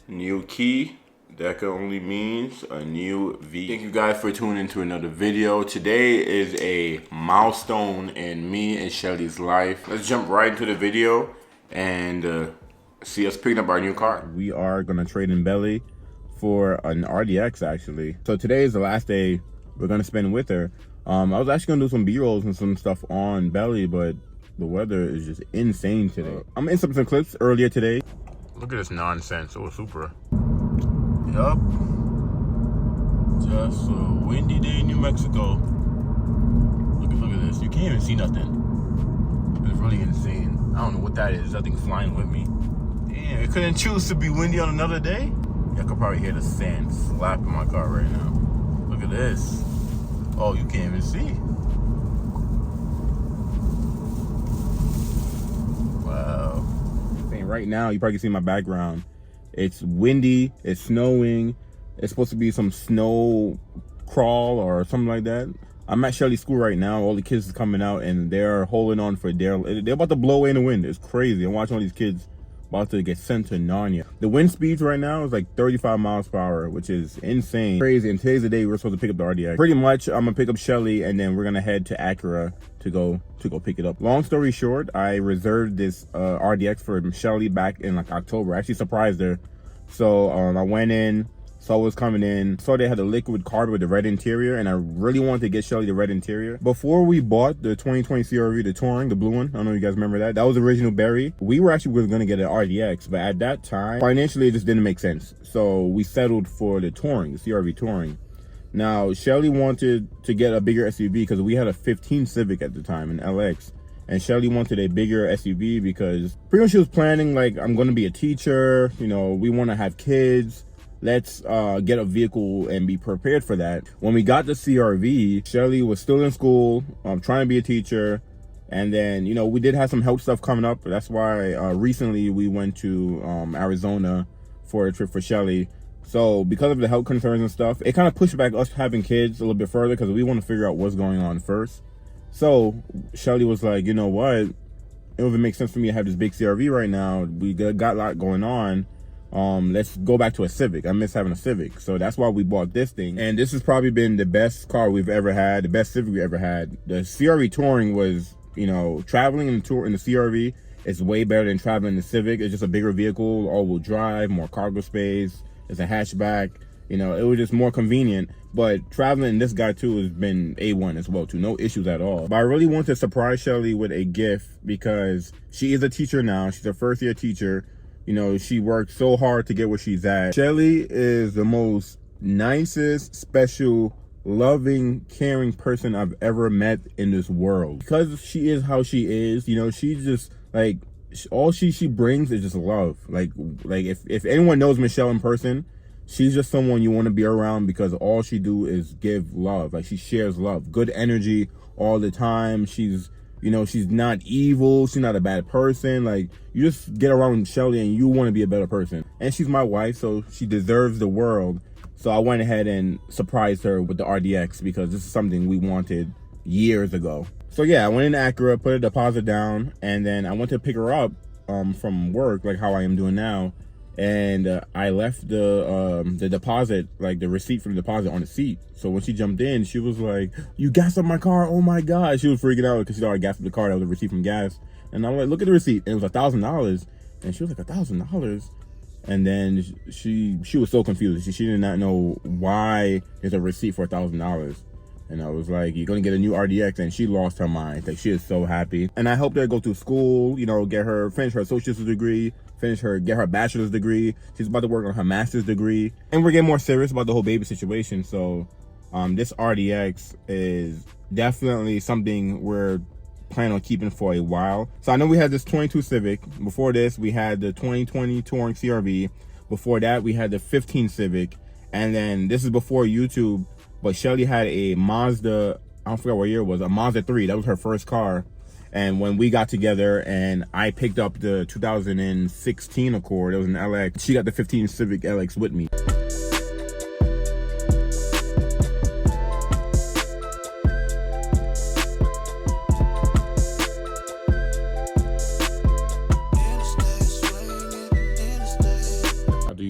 New key, that can only means a new V. Thank you guys for tuning into another video. Today is a milestone in me and Shelly's life. Let's jump right into the video and see us picking up our new car. We are gonna trade in Belly for an RDX actually. So today is the last day we're gonna spend with her. I was actually gonna do some B-rolls and some stuff on Belly, but the weather is just insane today. I'm in some clips earlier today. Look at this nonsense. Oh, super. Yup. Just a windy day in New Mexico. Look at this. You can't even see nothing. It's really insane. I don't know what that is. That thing flying with me. Damn, it couldn't choose to be windy on another day? Yeah, I could probably hear the sand slapping my car right now. Look at this. Oh, you can't even see. Wow. Right now, you probably can see my background. It's windy, it's snowing. It's supposed to be some snow crawl or something like that. I'm at Shelly's school right now. All the kids are coming out and they're holding on for they're about to blow away in the wind. It's crazy. I'm watching all these kids about to get sent to Narnia. The wind speeds right now is like 35 miles per hour, which is insane. Crazy. And today's the day we're supposed to pick up the RDX. Pretty much, I'm gonna pick up Shelly and then we're gonna head to Acura to go pick it up. Long story short, I reserved this RDX for Shelly back in like October. I actually surprised her. So I went in, saw what was coming in, saw they had a liquid carpet with the red interior, and I really wanted to get Shelly the red interior. Before we bought the 2020 CRV, the Touring, the blue one, I don't know if you guys remember that. That was the original Berry. We were actually gonna get an RDX, but at that time, financially, it just didn't make sense. So we settled for the Touring, the CRV Touring. Now, Shelly wanted to get a bigger SUV because we had a 15 Civic at the time, an LX. And Shelly wanted a bigger SUV because pretty much she was planning, like, I'm gonna be a teacher, you know, we wanna have kids. Let's get a vehicle and be prepared for that. When we got the CRV, Shelly was still in school, trying to be a teacher. And then, you know, we did have some health stuff coming up. That's why recently we went to Arizona for a trip for Shelly. So because of the health concerns and stuff, it kind of pushed back us having kids a little bit further because we want to figure out what's going on first. So Shelly was like, you know what? It would make sense for me to have this big CRV right now. We got a lot going on. Let's go back to a Civic. I miss having a Civic. So that's why we bought this thing. And this has probably been the best car we've ever had, the best Civic we ever had. The CRV Touring was, you know, traveling in the CRV is way better than traveling in the Civic. It's just a bigger vehicle, all-wheel drive, more cargo space. It's a hatchback. You know, it was just more convenient. But traveling in this guy too has been A1 as well too. No issues at all. But I really want to surprise Shelly with a gift because she is a teacher now. She's a first-year teacher. You know, she worked so hard to get where she's at. Shelly is the most nicest, special, loving, caring person I've ever met in this world. Because she is how she is, you know, she's just like, all she brings is just love. Like if anyone knows Michelle in person, she's just someone you want to be around because all she do is give love. Like she shares love, good energy all the time. She's, you know, she's not evil. She's not a bad person. Like you just get around Shelly and you want to be a better person. And she's my wife, so she deserves the world. So I went ahead and surprised her with the RDX because this is something we wanted years ago. So yeah, I went in Acura, put a deposit down, and then I went to pick her up from work, like how I am doing now. And I left the deposit, like the receipt for the deposit on the seat. So when she jumped in, she was like, "You gassed up my car? Oh my God." She was freaking out because she thought I gassed up the car. That was a receipt from gas. And I'm like, "Look at the receipt." And it was $1,000. And she was like, $1,000? And then she was so confused. She did not know why there's a receipt for $1,000. And I was like, "You're gonna get a new RDX," and she lost her mind. Like she is so happy. And I helped her go to school, you know, finish her associate's degree, get her bachelor's degree. She's about to work on her master's degree. And we're getting more serious about the whole baby situation. So this RDX is definitely something we're planning on keeping for a while. So I know we had this 22 Civic. Before this, we had the 2020 Touring CRV. Before that, we had the 15 Civic. And then this is before YouTube. But Shelly had a Mazda, I don't forget what year it was, a Mazda 3. That was her first car. And when we got together and I picked up the 2016 Accord, it was an LX. She got the 15 Civic LX with me.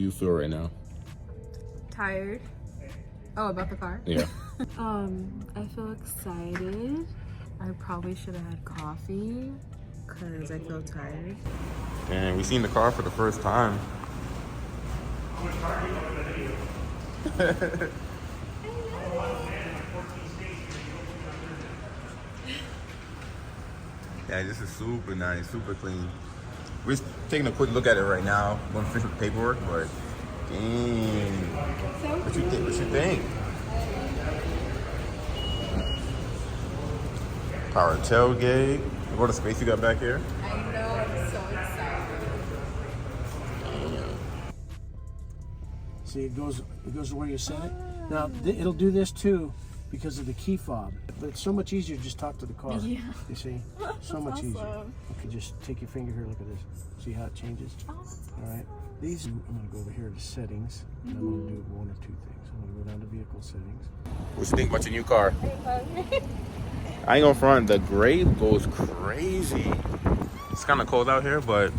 you feel right now? Tired. Oh, about the car? Yeah. I feel excited. I probably should have had coffee because I feel tired. And we seen the car for the first time. Yeah, this is super nice, super clean. We're just taking a quick look at it right now. I'm going to finish with the paperwork, but dang. What you think? What you think? Power tailgate. What a space you got back here. I know, I'm so excited. See, it goes where you set it. Now it'll do this too because of the key fob, but it's so much easier to just talk to the car. Yeah. You see, so much easier. You can just take your finger here. Look at this. See how it changes? All right. These, I'm going to go over here to settings, and I'm going to do one or two things. I'm going to go down to vehicle settings. What you think about your new car? I ain't gonna front, the grade goes crazy. It's kind of cold out here, but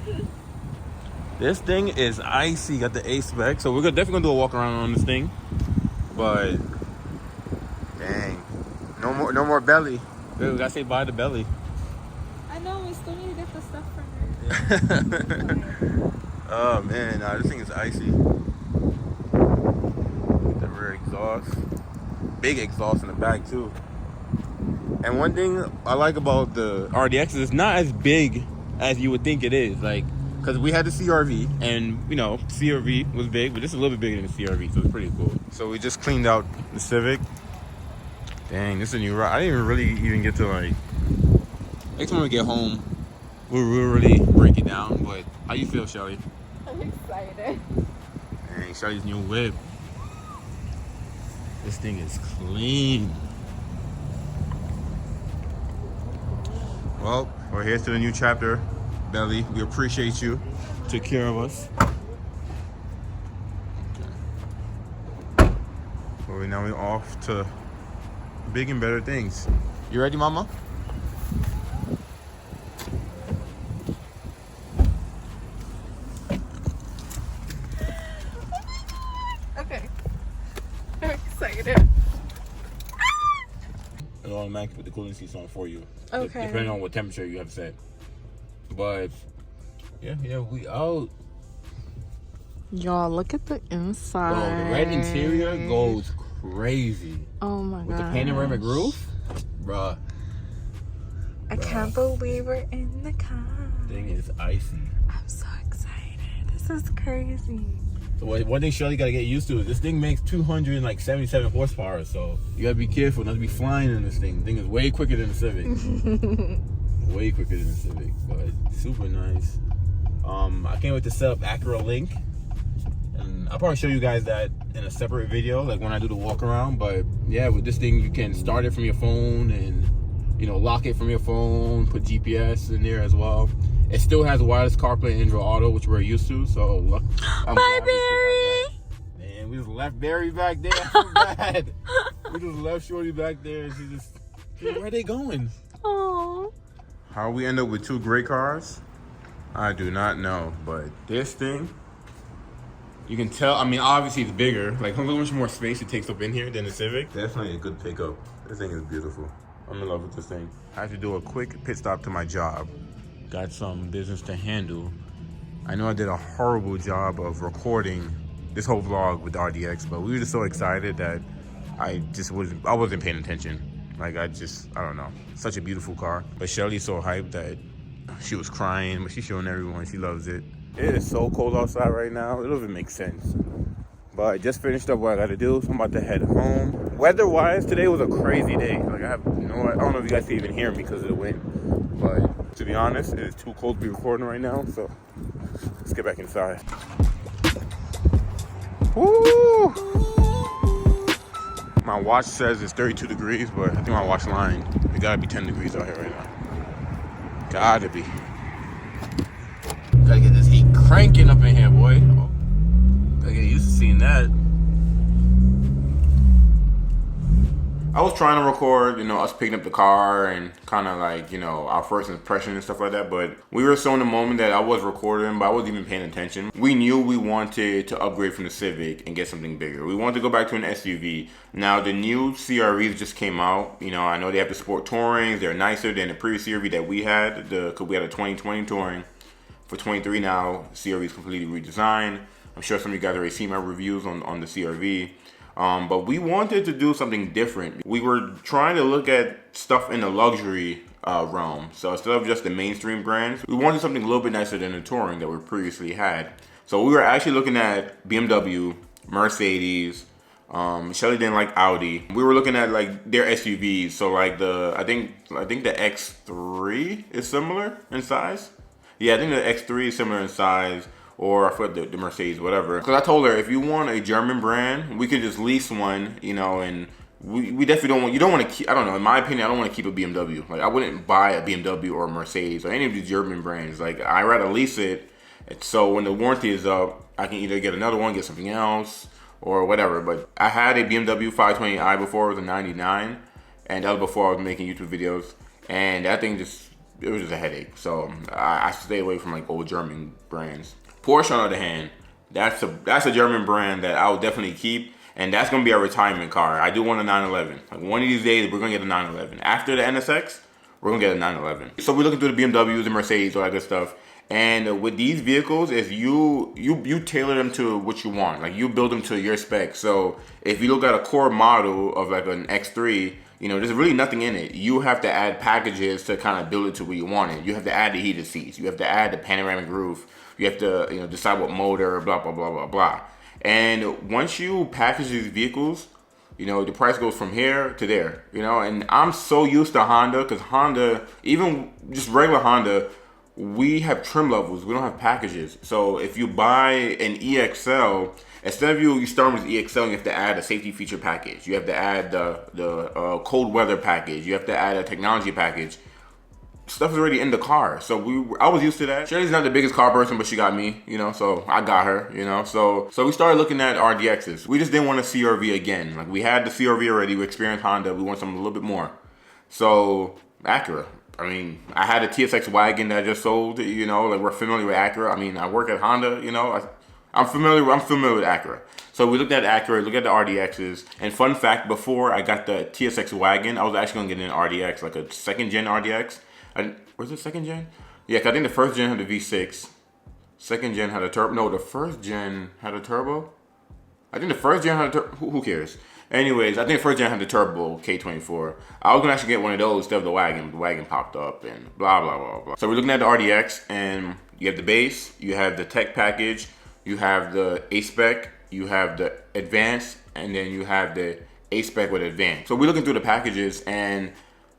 this thing is icy. Got the A-spec, so we're definitely gonna do a walk around on this thing. But dang, no more belly. We gotta say bye to belly. I know, we still need to get the stuff from her. Oh man, nah, this thing is icy. The rear exhaust, big exhaust in the back too. And one thing I like about the RDX is it's not as big as you would think it is. Like, because we had the CRV, and you know, CRV was big, but this is a little bit bigger than the CRV, so it's pretty cool. So we just cleaned out the Civic. Dang, this is a new ride. I didn't really even get to like. Next time we get home, we'll really break it down. But how you feel, Shelly? I'm excited. Dang, Shelly's new whip. This thing is clean. Well, we're here to the new chapter, Belly. We appreciate you. Took care of us. Okay. Well, now we're off to big and better things. You ready, Mama? Okay. I'm excited. It'll automatically put the cooling seats on for you. Okay. Depending on what temperature you have set. But yeah, we out. Y'all, look at the inside. Bro, the red interior goes crazy. Oh my god. With the panoramic roof, bruh. I can't believe we're in the car. Thing is icy. I'm so excited. This is crazy. So one thing Shelly gotta get used to is this thing makes 277 horsepower, so you gotta be careful not to be flying in this thing. The thing is way quicker than the Civic. Way quicker than the Civic, but super nice. I can't wait to set up Acura Link, and I'll probably show you guys that in a separate video, like when I do the walk around. But yeah, with this thing you can start it from your phone and lock it from your phone, put GPS in there as well. It still has wireless CarPlay and Android Auto, which we're used to. So look, Bye, Barry. Man, we just left Barry back there. I feel bad. We just left Shorty back there, and where are they going? Oh. How we end up with two great cars, I do not know. But this thing, you can tell. I mean, obviously it's bigger. Like, look how much more space it takes up in here than the Civic. Definitely a good pickup. This thing is beautiful. I'm in love with this thing. I had to do a quick pit stop to my job. Got some business to handle. I know I did a horrible job of recording this whole vlog with the RDX, but we were just so excited that I wasn't paying attention. Like, I don't know. Such a beautiful car. But Shelly's so hyped that she was crying, but she's showing everyone she loves it. It is so cold outside right now. It doesn't even make sense. But I just finished up what I gotta do, so I'm about to head home. Weather-wise, today was a crazy day. Like, I don't know if you guys can even hear me because of the wind. But to be honest, it is too cold to be recording right now, so let's get back inside. Woo! My watch says it's 32 degrees, but I think my watch lying. It gotta be 10 degrees out here right now. Gotta be. Gotta get this heat cranking up in here, boy. Oh, gotta get used to seeing that. I was trying to record, you know, us picking up the car and kind of like, you know, our first impression and stuff like that. But we were so in the moment that I was recording, but I wasn't even paying attention. We knew we wanted to upgrade from the Civic and get something bigger. We wanted to go back to an SUV. Now, the new CRVs just came out. You know, I know they have the Sport Tourings. They're nicer than the previous CRV that we had. Because we had a 2020 Touring. For 23 now, CRV is completely redesigned. I'm sure some of you guys already seen my reviews on the CRV. But we wanted to do something different. We were trying to look at stuff in the luxury realm. So instead of just the mainstream brands, we wanted something a little bit nicer than the Touring that we previously had. So we were actually looking at BMW, Mercedes. Shelly didn't like Audi. We were looking at like their SUVs. So like I think the X3 is similar in size. Yeah, I think the X3 is similar in size. Or I forgot the Mercedes, whatever. Because I told her, if you want a German brand, we could just lease one, you know, and we definitely don't want, you don't want to keep, I don't know, in my opinion, I don't want to keep a BMW. Like, I wouldn't buy a BMW or a Mercedes or any of these German brands. Like, I'd rather lease it, so when the warranty is up, I can either get another one, get something else, or whatever. But I had a BMW 520i before, it was a 99, and that was before I was making YouTube videos, and that thing it was just a headache. So I stay away from like old German brands. Porsche, on the other hand, that's a German brand that I would definitely keep, and that's gonna be our retirement car. I do want a 911. Like one of these days, we're gonna get a 911. After the NSX, we're gonna get a 911. So we're looking through the BMWs, the Mercedes, all that good stuff. And with these vehicles, is you tailor them to what you want. Like you build them to your spec. So if you look at a core model of like an X3, you know, there's really nothing in it. You have to add packages to kind of build it to where you want it. You have to add the heated seats. You have to add the panoramic roof. You have to, you know, decide what motor, blah, blah, blah, blah, blah. And once you package these vehicles, you know, the price goes from here to there, you know. And I'm so used to Honda, because Honda, even just regular Honda, we have trim levels. We don't have packages. So if you buy an EXL, instead of you start with EXL, you have to add a safety feature package. You have to add the cold weather package. You have to add a technology package. Stuff is already in the car, so I was used to that. Shelly's not the biggest car person, but she got me, you know, so I got her, you know. So we started looking at RDXs. We just didn't want a CRV again. Like we had the CRV already. We experienced Honda. We want something a little bit more. So Acura. I mean, I had a TSX wagon that I just sold, you know, like we're familiar with Acura. I mean, I work at Honda, you know, I'm familiar with Acura. So we looked at Acura, looked at the RDXs, and fun fact, before I got the TSX wagon, I was actually gonna get an RDX, like a second gen RDX. Was it second gen? Yeah, 'cause I think the first gen had the V6. Second gen had a turbo. No, the first gen had a turbo. I think the first gen had a turbo. Who cares? Anyways, I think the first gen had the turbo K24. I was gonna actually get one of those instead of the wagon. The wagon popped up and blah, blah, blah, blah. So we're looking at the RDX, and you have the base, you have the tech package, you have the A-spec, you have the advanced, and then you have the A-spec with advanced. So we're looking through the packages, and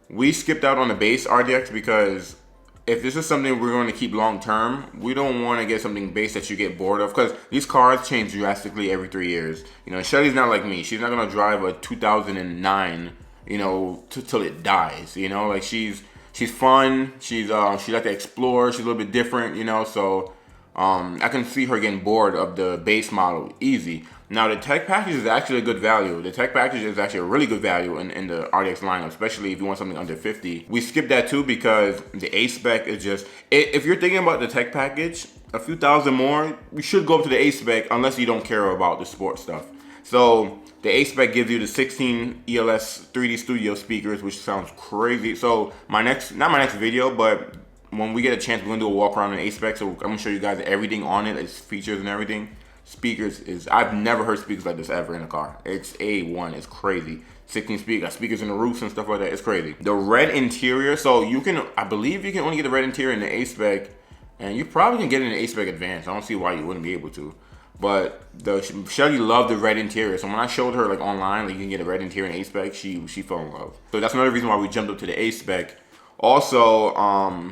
we skipped out on the base RDX because if this is something we're going to keep long term, we don't want to get something base that you get bored of, because these cars change drastically every 3 years. You know, Shelly's not like me. She's not going to drive a 2009, you know, till it dies. You know, like she's fun. She like to explore. She's a little bit different, you know, so I can see her getting bored of the base model easy. Now, the tech package is actually a good value. The tech package is actually a really good value in the RDX lineup, especially if you want something under 50. We skipped that too because the A-spec is just, if you're thinking about the tech package, a few thousand more, you should go up to the A-spec unless you don't care about the sport stuff. So the A-spec gives you the 16 ELS 3D Studio speakers, which sounds crazy. So not my next video, but when we get a chance, we're gonna do a walk around in A-spec. So I'm gonna show you guys everything on it, its features and everything. Speakers I've never heard speakers like this ever in a car. It's A1, it's crazy. 16 speakers in the roofs and stuff like that, it's crazy. The red interior, so I believe you can only get the red interior in the A-spec, and you probably can get it in the A-spec Advanced. I don't see why you wouldn't be able to. But Shelly loved the red interior, so when I showed her like online, like you can get a red interior in A-spec, she fell in love. So that's another reason why we jumped up to the A-spec. Also,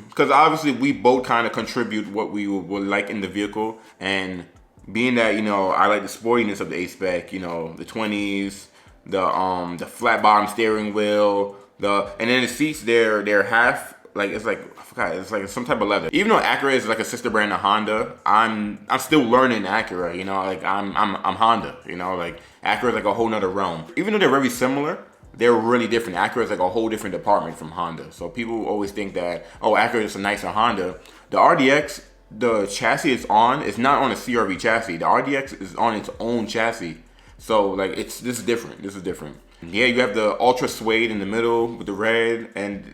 because obviously we both kind of contribute what we would like in the vehicle, and being that, you know, I like the sportiness of the A-spec, you know, the 20s, the flat bottom steering wheel, and then the seats they're half, like, it's like, I forgot, it's like some type of leather. Even though Acura is like a sister brand of Honda, I'm still learning Acura, you know, like I'm Honda, you know, like Acura is like a whole nother realm. Even though they're very similar, they're really different. Acura is like a whole different department from Honda. So people always think that, oh, Acura is a nicer Honda. The RDX, the chassis it's on, is not on a CRV chassis. The RDX is on its own chassis. So like this is different. This is different. Yeah, you have the ultra suede in the middle with the red, and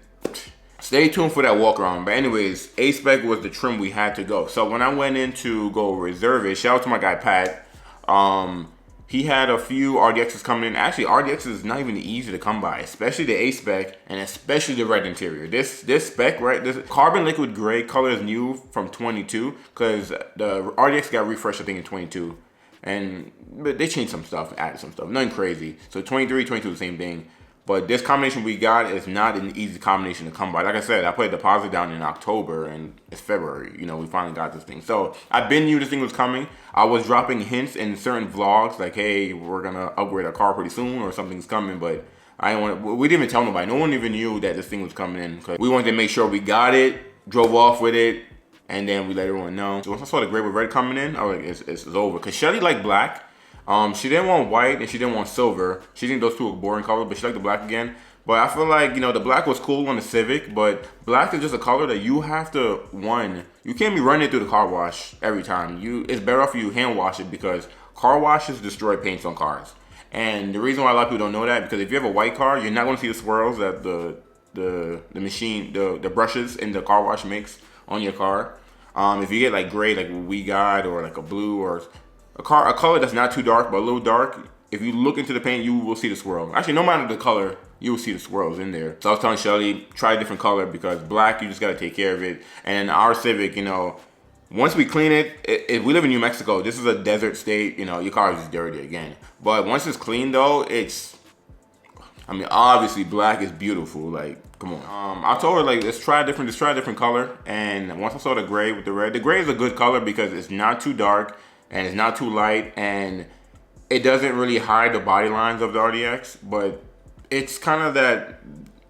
stay tuned for that walk around. But anyways, A-spec was the trim we had to go. So when I went in to go reserve it, shout out to my guy Pat. He had a few RDXs coming in. Actually, RDX is not even easy to come by, especially the A-spec and especially the red interior. This spec, right? This carbon liquid gray color is new from 22 because the RDX got refreshed, I think, in 22. But they changed some stuff, added some stuff, nothing crazy. So 23, 22, the same thing. But this combination we got is not an easy combination to come by. Like I said, I put a deposit down in October and it's February. You know, we finally got this thing. So I been knew this thing was coming. I was dropping hints in certain vlogs like, hey, we're gonna upgrade our car pretty soon or something's coming. But we didn't even tell nobody. No one even knew that this thing was coming in because we wanted to make sure we got it, drove off with it, and then we let everyone know. So once I saw the gray with red coming in, I was like, it's over. Because Shelly liked black. She didn't want white and she didn't want silver. She think those two were boring colors, but she liked the black again. But I feel like, you know, the black was cool on the Civic, but black is just a color that you have to, you can't be running it through the car wash every time. It's better off you hand wash it because car washes destroy paints on cars. And the reason why a lot of people don't know that, because if you have a white car, you're not going to see the swirls that the machine, the brushes in the car wash makes on your car. If you get like gray, like what we got, or like a blue, or a color that's not too dark but a little dark, if you look into the paint, you will see the swirl. Actually, no matter the color, you will see the swirls in there. So I was telling Shelly, try a different color because black, you just gotta take care of it. And our Civic, you know, once we clean it, if we live in New Mexico, this is a desert state, you know, your car is just dirty again. But once it's clean though, obviously black is beautiful, like, come on. I told her, like, let's try a different color. And once I saw the gray with the red, the gray is a good color because it's not too dark and it's not too light, and it doesn't really hide the body lines of the RDX, but it's kind of that,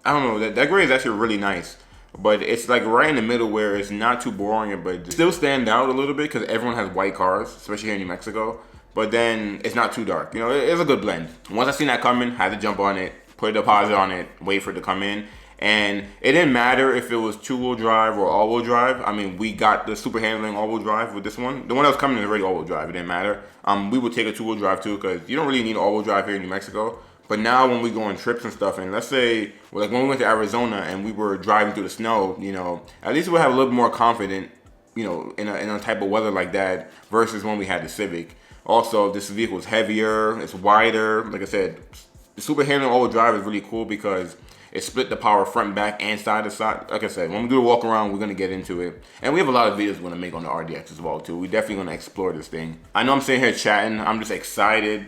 I don't know, that gray is actually really nice. But it's like right in the middle where it's not too boring, but still stand out a little bit because everyone has white cars, especially here in New Mexico. But then it's not too dark. You know, it's a good blend. Once I seen that coming, had to jump on it, put a deposit on it, wait for it to come in. And it didn't matter if it was two-wheel drive or all-wheel drive. I mean, we got the super handling all-wheel drive with this one. The one that was coming is already all-wheel drive. It didn't matter. We would take a two-wheel drive too because you don't really need all-wheel drive here in New Mexico. But now when we go on trips and stuff, and let's say, like when we went to Arizona and we were driving through the snow, you know, at least we'll have a little more confident, you know, in a type of weather like that versus when we had the Civic. Also, this vehicle is heavier, it's wider. Like I said, the super handling all-wheel drive is really cool because it split the power front, back, and side to side. Like I said, when we do the walk around, we're gonna get into it. And we have a lot of videos we're gonna make on the RDX as well too. We're definitely gonna explore this thing. I know I'm sitting here chatting, I'm just excited.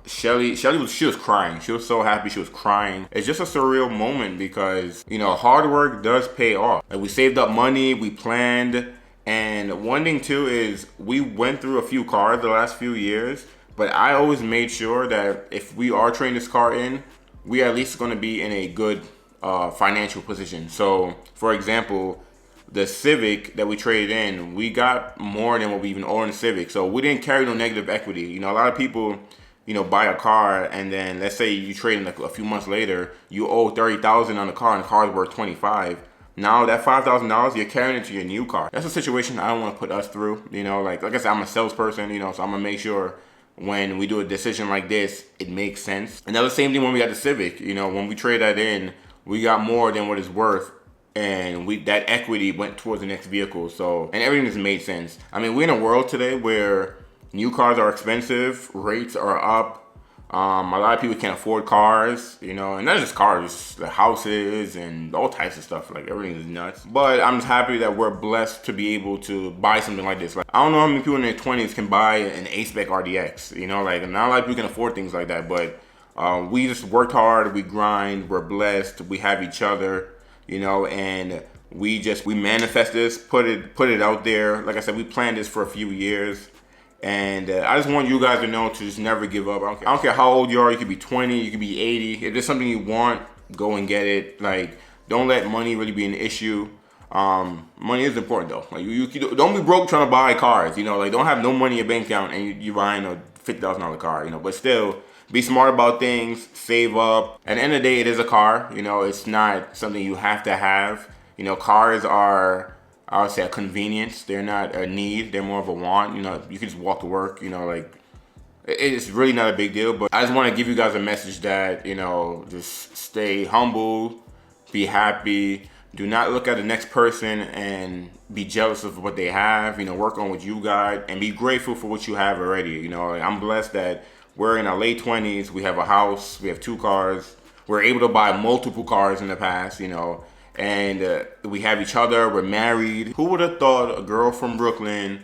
Shelly was crying. She was so happy, she was crying. It's just a surreal moment because, you know, hard work does pay off. Like, we saved up money, we planned, and one thing too is we went through a few cars the last few years, but I always made sure that if we are trading this car in, we are at least going to be in a good financial position. So, for example, the Civic that we traded in, we got more than what we even owe in the Civic. So we didn't carry no negative equity. You know, a lot of people, you know, buy a car and then let's say you trade in like a few months later, you owe $30,000 on the car and the car is worth $25,000. Now that $5,000, you're carrying it to your new car. That's a situation I don't want to put us through. You know, like I said, I'm a salesperson, you know, so I'm going to make sure when we do a decision like this, it makes sense. And that was the same thing when we got the Civic. You know, when we trade that in, we got more than what it's worth. And that equity went towards the next vehicle. So, and everything just made sense. I mean, we're in a world today where new cars are expensive, rates are up. A lot of people can't afford cars, you know, and not just cars, just the houses and all types of stuff. Like, everything is nuts. But I'm just happy that we're blessed to be able to buy something like this. Like, I don't know how many people in their 20s can buy an A-spec RDX, you know, like, not a lot of people can afford things like that. But we just worked hard, we grind, we're blessed, we have each other. You know, and we manifest this, put it out there. Like I said, we planned this for a few years, and I just want you guys to know to just never give up. I don't care how old you are. You could be 20, you could be 80. If there's something you want, go and get it. Like, don't let money really be an issue. Money is important though. Like, you don't be broke trying to buy cars. You know, like, don't have no money in your bank account and you're buying a $50,000 car. You know, but still, be smart about things, save up. At the end of the day, it is a car. You know, it's not something you have to have. You know, cars are, I would say, a convenience. They're not a need. They're more of a want. You know, you can just walk to work. You know, like, it's really not a big deal. But I just want to give you guys a message that, you know, just stay humble, be happy. Do not look at the next person and be jealous of what they have. You know, work on what you got and be grateful for what you have already. You know, like, I'm blessed that we're in our late 20s. We have a house. We have 2 cars. We're able to buy multiple cars in the past, you know, and we have each other. We're married. Who would have thought a girl from Brooklyn,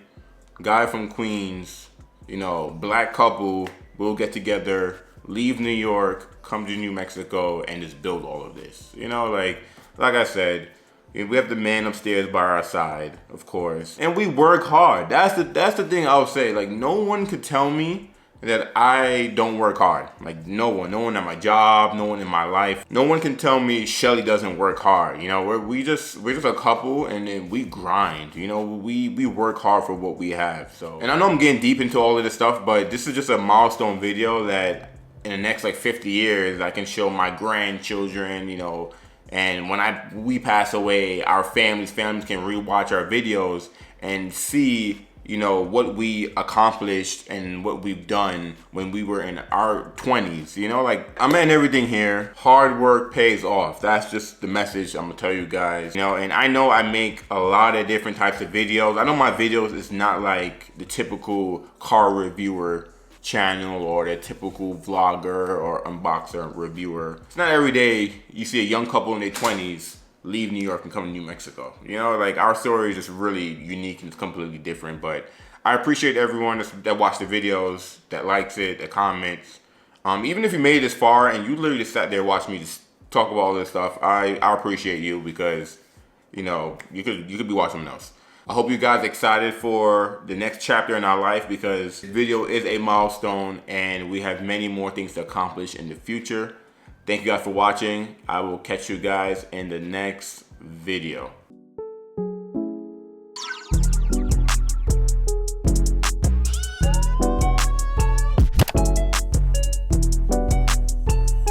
guy from Queens, you know, black couple will get together, leave New York, come to New Mexico, and just build all of this? You know, like I said, we have the man upstairs by our side, of course, and we work hard. That's the thing I'll say. Like, no one could tell me that I don't work hard. Like, no one at my job, no one in my life, no one can tell me Shelly doesn't work hard. You know, we're just a couple, and then we grind. You know, we work hard for what we have. So, and I know I'm getting deep into all of this stuff, but this is just a milestone video that in the next like 50 years I can show my grandchildren. You know. And when we pass away, our families can rewatch our videos and see, you know, what we accomplished and what we've done when we were in our 20s. You know, like, I'm ending everything here. Hard work pays off. That's just the message I'm gonna tell you guys. You know, and I know I make a lot of different types of videos. I know my videos is not like the typical car reviewer channel or the typical vlogger or unboxer reviewer. It's not every day you see a young couple in their 20s leave New York and come to New Mexico. You know, like, our story is just really unique and it's completely different. But I appreciate everyone that watched the videos, that likes it, that comments. Even if you made it this far and you literally just sat there watching me just talk about all this stuff, I appreciate you, because, you know, you could be watching something else. I hope you guys are excited for the next chapter in our life, because this video is a milestone and we have many more things to accomplish in the future. Thank you guys for watching. I will catch you guys in the next video.